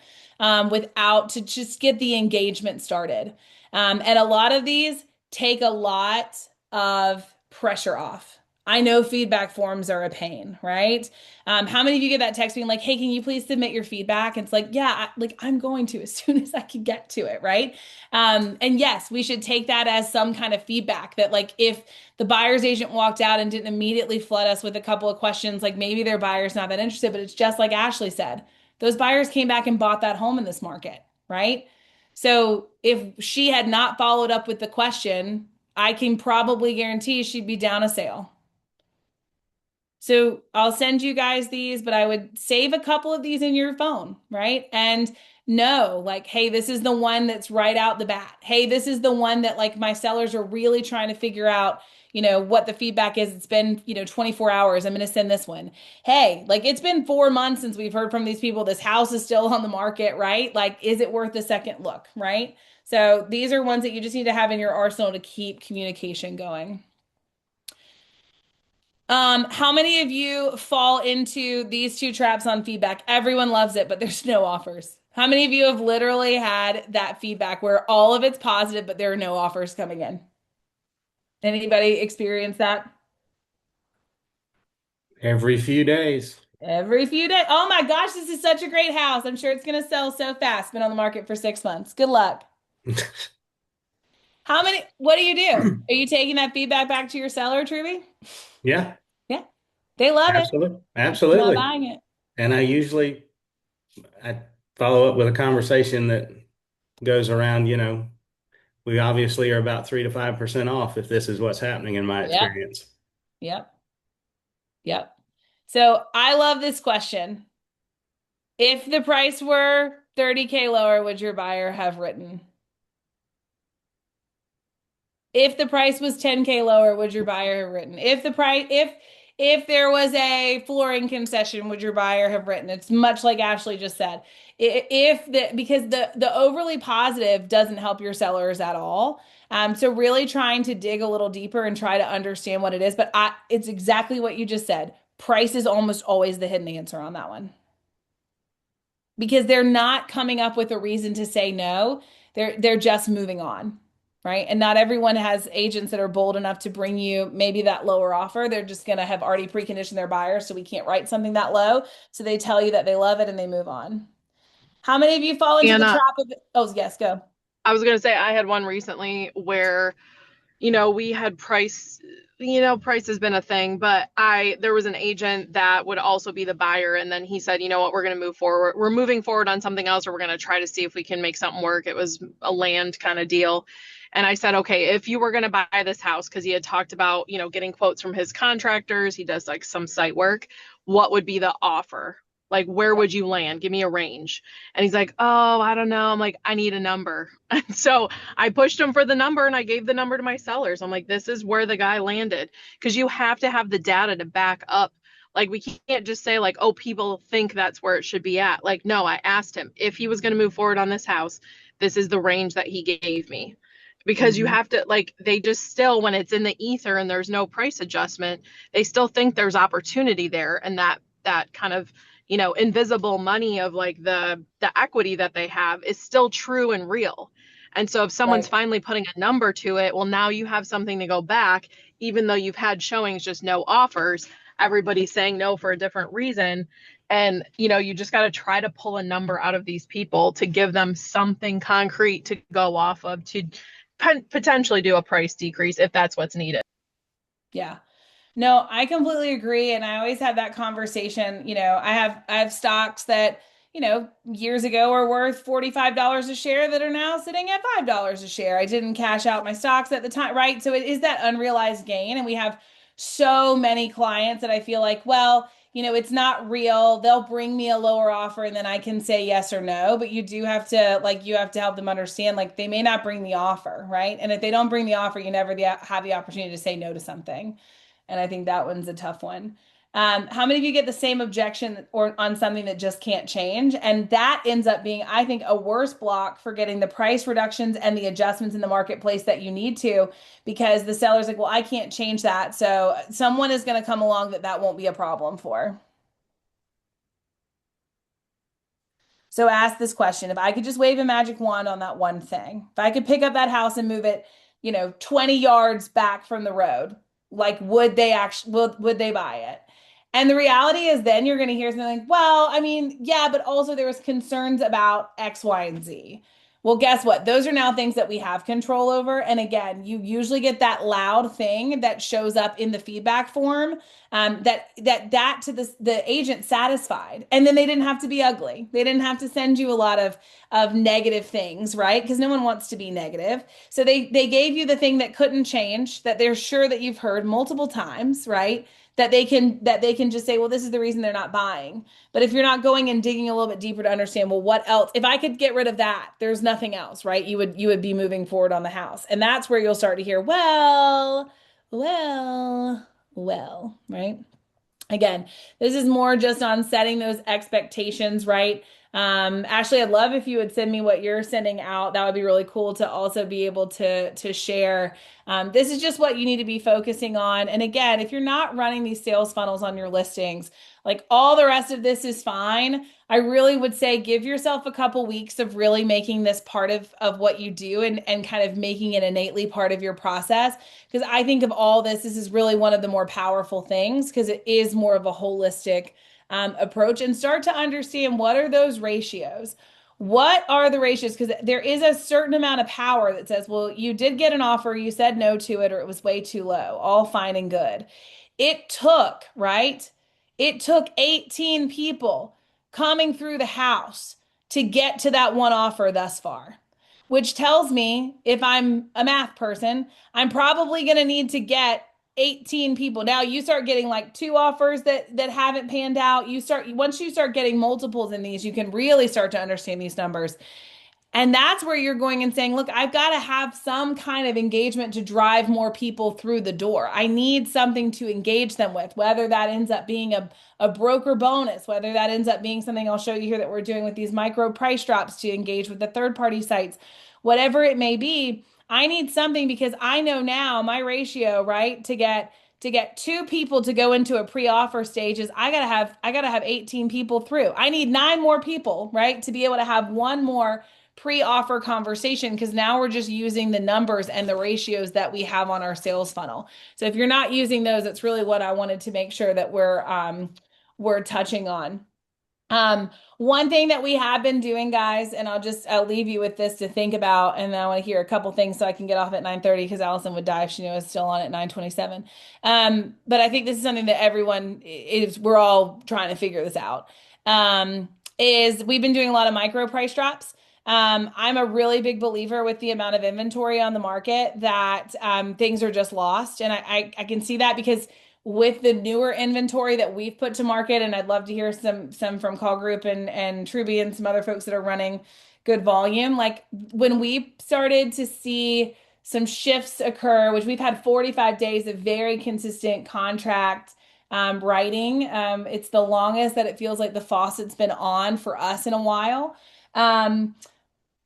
without to just get the engagement started. And a lot of these take a lot of pressure off. I know feedback forms are a pain, right? How many of you get that text being like, "Hey, can you please submit your feedback?" It's like, yeah, I'm going to as soon as I can get to it, right? And yes, we should take that as some kind of feedback that like if the buyer's agent walked out and didn't immediately flood us with a couple of questions, like maybe their buyer's not that interested, but it's just like Ashley said. those buyers came back and bought that home in this market, right? So if she had not followed up with the question, I can probably guarantee she'd be down a sale. So I'll send you guys these, but I would save a couple of these in your phone, right? And know, like, hey, this is the one that's right out the bat. Hey, this is the one that like my sellers are really trying to figure out, what the feedback is. It's been, 24 hours. I'm going to send this one. Hey, like it's been 4 months since we've heard from these people. This house is still on the market, right? Like, is it worth a second look, right? So these are ones that you just need to have in your arsenal to keep communication going. How many of you fall into these two traps on feedback? Everyone loves it, but there's no offers. How many of you have literally had that feedback where all of it's positive, but there are no offers coming in? Anybody experience that? Every few days. Every few days. Oh my gosh, this is such a great house. I'm sure it's going to sell so fast. Been on the market for 6 months. Good luck. What do you do? Are you taking that feedback back to your seller, Truby? Yeah, Yeah, they love it. absolutely. They're not Absolutely. buying it. And I follow up with a conversation that goes around, we obviously are about 3 to 5% off if this is what's happening in my Yep, experience. yep, yep. So I love this question. If the price were 30K lower, would your buyer have written? If the price was 10K lower, would your buyer have written? If there was a flooring concession, would your buyer have written? It's much like Ashley just said. Because the overly positive doesn't help your sellers at all. So really trying to dig a little deeper and try to understand what it is. But it's exactly what you just said. Price is almost always the hidden answer on that one because they're not coming up with a reason to say no. They're just moving on, right? And not everyone has agents that are bold enough to bring you maybe that lower offer. They're just going to have already preconditioned their buyer, so we can't write something that low. So they tell you that they love it and they move on. How many of you fall into the Anna, trap of Oh, yes, go. I was going to say I had one recently where we had price has been a thing, but there was an agent that would also be the buyer. And then he said, you know what, we're going to move forward. We're moving forward on something else, or we're going to try to see if we can make something work. It was a land kind of deal. And I said, okay, if you were going to buy this house, because he had talked about, getting quotes from his contractors, he does like some site work, what would be the offer? Like, where would you land? Give me a range. And he's like, oh, I don't know. I'm like, I need a number. And so I pushed him for the number and I gave the number to my sellers. I'm like, this is where the guy landed. Because you have to have the data to back up. Like, we can't just say, like, oh, people think that's where it should be at. Like, no, I asked him if he was going to move forward on this house. This is the range that he gave me. Because you Mhm. have to, like, they just still, when it's in the ether and there's no price adjustment, they still think there's opportunity there. And that kind of, invisible money of like the equity that they have is still true and real. And so if someone's Right. finally putting a number to it, well, now you have something to go back, even though you've had showings, just no offers. Everybody's saying no for a different reason. And, you just got to try to pull a number out of these people to give them something concrete to go off of to potentially do a price decrease if that's what's needed. Yeah. No, I completely agree. And I always have that conversation. I have stocks that, years ago were worth $45 a share that are now sitting at $5 a share. I didn't cash out my stocks at the time, right? So it is that unrealized gain. And we have so many clients that I feel like, well, it's not real. They'll bring me a lower offer and then I can say yes or no. But you have to help them understand, like, they may not bring the offer, right? And if they don't bring the offer, you never have the opportunity to say no to something. And I think that one's a tough one. How many of you get the same objection or on something that just can't change? And that ends up being, I think, a worse block for getting the price reductions and the adjustments in the marketplace that you need to, because the seller's like, well, I can't change that. So someone is going to come along that won't be a problem for. So ask this question. If I could just wave a magic wand on that one thing, if I could pick up that house and move it, 20 yards back from the road, like would they buy it? And the reality is then you're going to hear something like, well, I mean, yeah, but also there was concerns about X, Y, and Z. Well, guess what? Those are now things that we have control over. And again, you usually get that loud thing that shows up in the feedback form. that to the agent satisfied. And then they didn't have to be ugly. They didn't have to send you a lot of negative things, right? Because no one wants to be negative. So they gave you the thing that couldn't change, that they're sure that you've heard multiple times, right? That they can just say, well, this is the reason they're not buying. But if you're not going and digging a little bit deeper to understand, well, what else? If I could get rid of that, there's nothing else, right? You would be moving forward on the house. And that's where you'll start to hear, well, right? Again, this is more just on setting those expectations, right? Ashley, I'd love if you would send me what you're sending out. That would be really cool to also be able to share. This is just what you need to be focusing on. And again, if you're not running these sales funnels on your listings, like all the rest of this is fine. I really would say give yourself a couple weeks of really making this part of what you do and kind of making it innately part of your process. Because I think of all this, this is really one of the more powerful things because it is more of a holistic approach and start to understand what are those ratios. What are the ratios? Because there is a certain amount of power that says, well, you did get an offer, you said no to it, or it was way too low. All fine and good. It took, right? It took 18 people coming through the house to get to that one offer thus far, which tells me if I'm a math person, I'm probably going to need to get 18 people. Now you start getting like two offers that haven't panned out. Once you start getting multiples in these, you can really start to understand these numbers. And that's where you're going and saying, look, I've got to have some kind of engagement to drive more people through the door. I need something to engage them with, whether that ends up being a broker bonus, whether that ends up being something I'll show you here that we're doing with these micro price drops to engage with the third party sites, whatever it may be. I need something because I know now my ratio, right, to get two people to go into a pre-offer stage is I gotta have 18 people through. I need nine more people, right, to be able to have one more pre-offer conversation because now we're just using the numbers and the ratios that we have on our sales funnel. So if you're not using those, it's really what I wanted to make sure that we're touching on. One thing that we have been doing, guys, and I'll leave you with this to think about, and then I want to hear a couple things so I can get off at 9:30 because Allison would die if she knew I was still on at 9:27. But I think this is something that we're all trying to figure this out. Is we've been doing a lot of micro price drops. I'm a really big believer with the amount of inventory on the market that things are just lost. And I can see that because with the newer inventory that we've put to market, and I'd love to hear some from Call Group and Truby and some other folks that are running good volume. Like when we started to see some shifts occur, which we've had 45 days of very consistent contract writing. It's the longest that it feels like the faucet's been on for us in a while.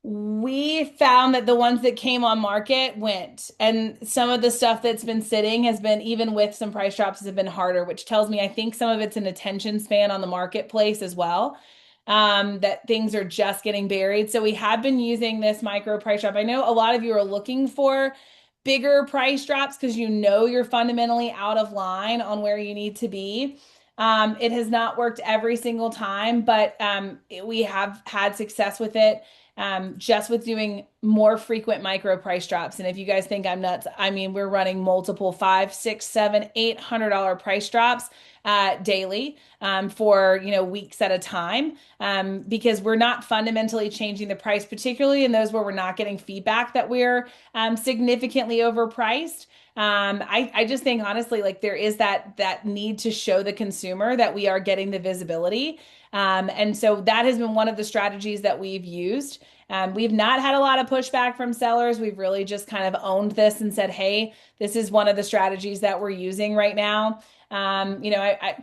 We found that the ones that came on market went, and some of the stuff that's been sitting has been, even with some price drops, has been harder, which tells me I think some of it's an attention span on the marketplace as well, that things are just getting buried. So we have been using this micro price drop. I know a lot of you are looking for bigger price drops because you know you're fundamentally out of line on where you need to be. It has not worked every single time, but we have had success with it just with doing more frequent micro price drops. And if you guys think I'm nuts, I mean, we're running multiple five, six, seven, $800 price drops daily for weeks at a time because we're not fundamentally changing the price, particularly in those where we're not getting feedback that we're significantly overpriced. I just think honestly, like there is that need to show the consumer that we are getting the visibility. And so that has been one of the strategies that we've used. We've not had a lot of pushback from sellers. We've really just kind of owned this and said, hey, this is one of the strategies that we're using right now.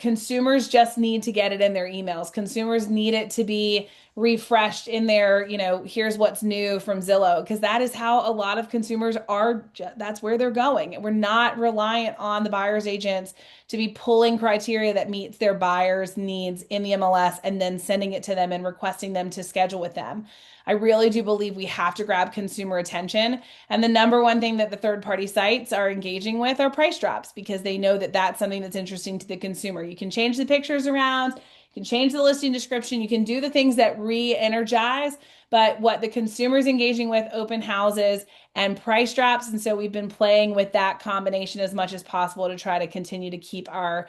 Consumers just need to get it in their emails. Consumers need it to be refreshed in their, here's what's new from Zillow, because that is how a lot of consumers are. That's where they're going. We're not reliant on the buyer's agents to be pulling criteria that meets their buyers' needs in the MLS and then sending it to them and requesting them to schedule with them. I really do believe we have to grab consumer attention. And the number one thing that the third party sites are engaging with are price drops because they know that that's something that's interesting to the consumer. You can change the pictures around, You can change the listing description. You can do the things that re-energize. But what the consumer's engaging with, open houses and price drops. And so we've been playing with that combination as much as possible to try to continue to keep our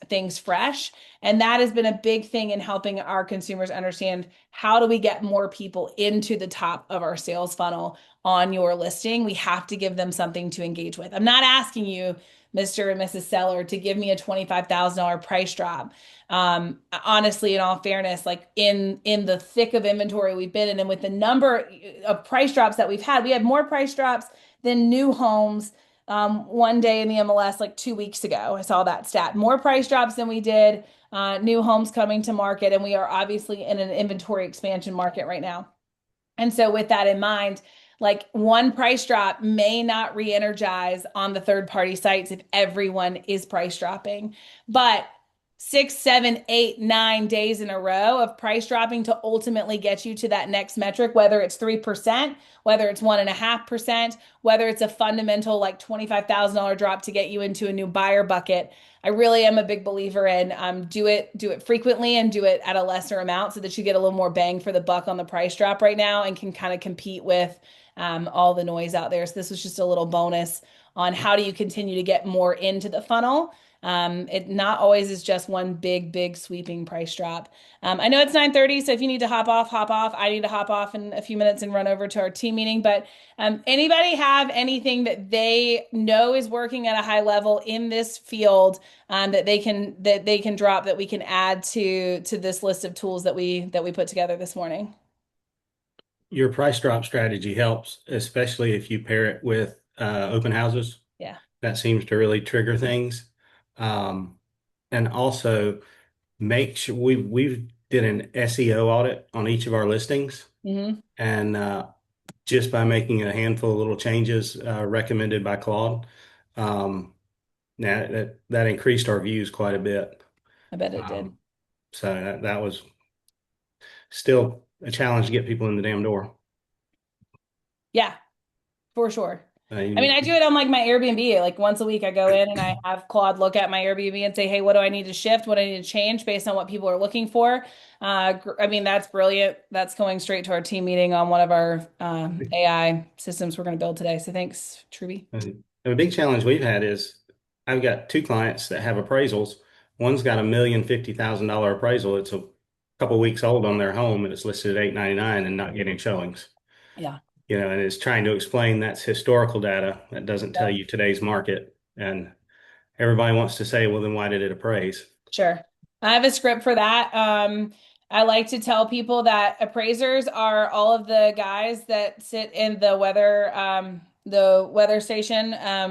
things fresh. And that has been a big thing in helping our consumers understand how do we get more people into the top of our sales funnel on your listing. We have to give them something to engage with. I'm not asking you, Mr. and Mrs. Seller, to give me a $25,000 price drop. Honestly, in all fairness, like in the thick of inventory we've been in, and with the number of price drops that we've had, we had more price drops than new homes. One day in the MLS, like 2 weeks ago, I saw that stat. More price drops than we did new homes coming to market, and we are obviously in an inventory expansion market right now. And so, with that in mind, like one price drop may not re energize on the third party sites if everyone is price dropping. But 6, 7, 8, 9 days in a row of price dropping to ultimately get you to that next metric, whether it's 3%, whether it's 1.5%, whether it's a fundamental like $25,000 drop to get you into a new buyer bucket. I really am a big believer in do it frequently and do it at a lesser amount so that you get a little more bang for the buck on the price drop right now and can kind of compete with all the noise out there. So this was just a little bonus on how do you continue to get more into the funnel. It not always is just one big sweeping price drop. I know it's 9:30, so if you need to hop off, hop off. I need to hop off in a few minutes and run over to our team meeting. But anybody have anything that they know is working at a high level in this field that they can drop that we can add to this list of tools that we put together this morning? Your price drop strategy helps, especially if you pair it with open houses. Yeah. That seems to really trigger things. Um, and also make sure we did an SEO audit on each of our listings, Hmm. and just by making a handful of little changes recommended by Claude, um, now that increased our views quite a bit. I bet it did. Um, so that was still a challenge to get people in the damn door. Yeah, for sure. I mean, You, I do it on like my Airbnb. Like once a week, I go in and I have Claude look at my Airbnb and say, "Hey, what do I need to shift? What do I need to change based on what people are looking for?" I mean, that's brilliant. That's going straight to our team meeting on one of our AI systems we're going to build today. So thanks, Truby. a big challenge we've had is I've got two clients that have appraisals. One's got $1,050,000 appraisal. It's a couple weeks old on their home and it's listed at 899 and not getting showings. Yeah. And it's trying to explain that's historical data that doesn't tell Yep. you today's market. And everybody wants to say, well, then why did it appraise? Sure. I have a script for that. I like to tell people that appraisers are all of the guys that sit in the weather station,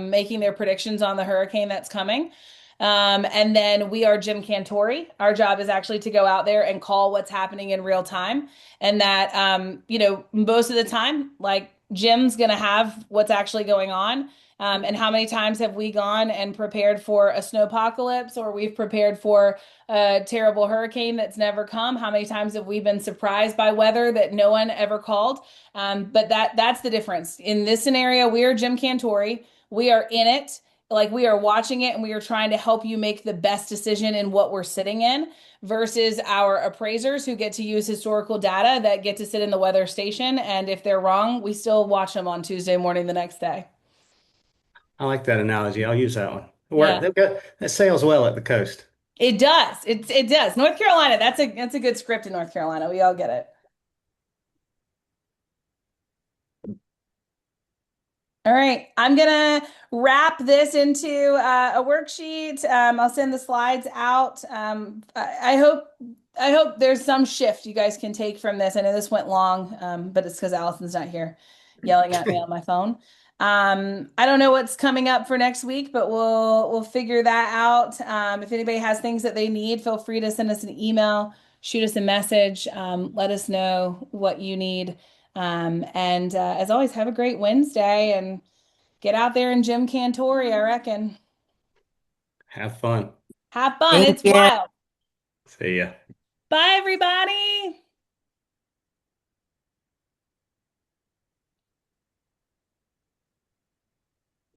making their predictions on the hurricane that's coming. And then we are Jim Cantori. Our job is actually to go out there and call what's happening in real time. And that, most of the time, like Jim's going to have what's actually going on. And how many times have we gone and prepared for a snowpocalypse or we've prepared for a terrible hurricane that's never come? How many times have we been surprised by weather that no one ever called? But that's the difference. In this scenario, we are Jim Cantori. We are in it. Like we are watching it and we are trying to help you make the best decision in what we're sitting in versus our appraisers who get to use historical data that get to sit in the weather station. And if they're wrong, we still watch them on Tuesday morning the next day. I like that analogy. I'll use that one. Yeah, That sails well at the coast. it does. It does. North Carolina, that's a good script in North Carolina. We all get it. All right, I'm gonna wrap this into a worksheet. I'll send the slides out. I hope there's some shift you guys can take from this. I know this went long, but it's because Allison's not here yelling at me on my phone. I don't know what's coming up for next week, but we'll figure that out. If anybody has things that they need, feel free to send us an email, shoot us a message, let us know what you need. And as always, have a great Wednesday and get out there in Jim Cantori, I reckon. Have fun. Have fun. Thank It's you. wild. See ya. Bye, everybody.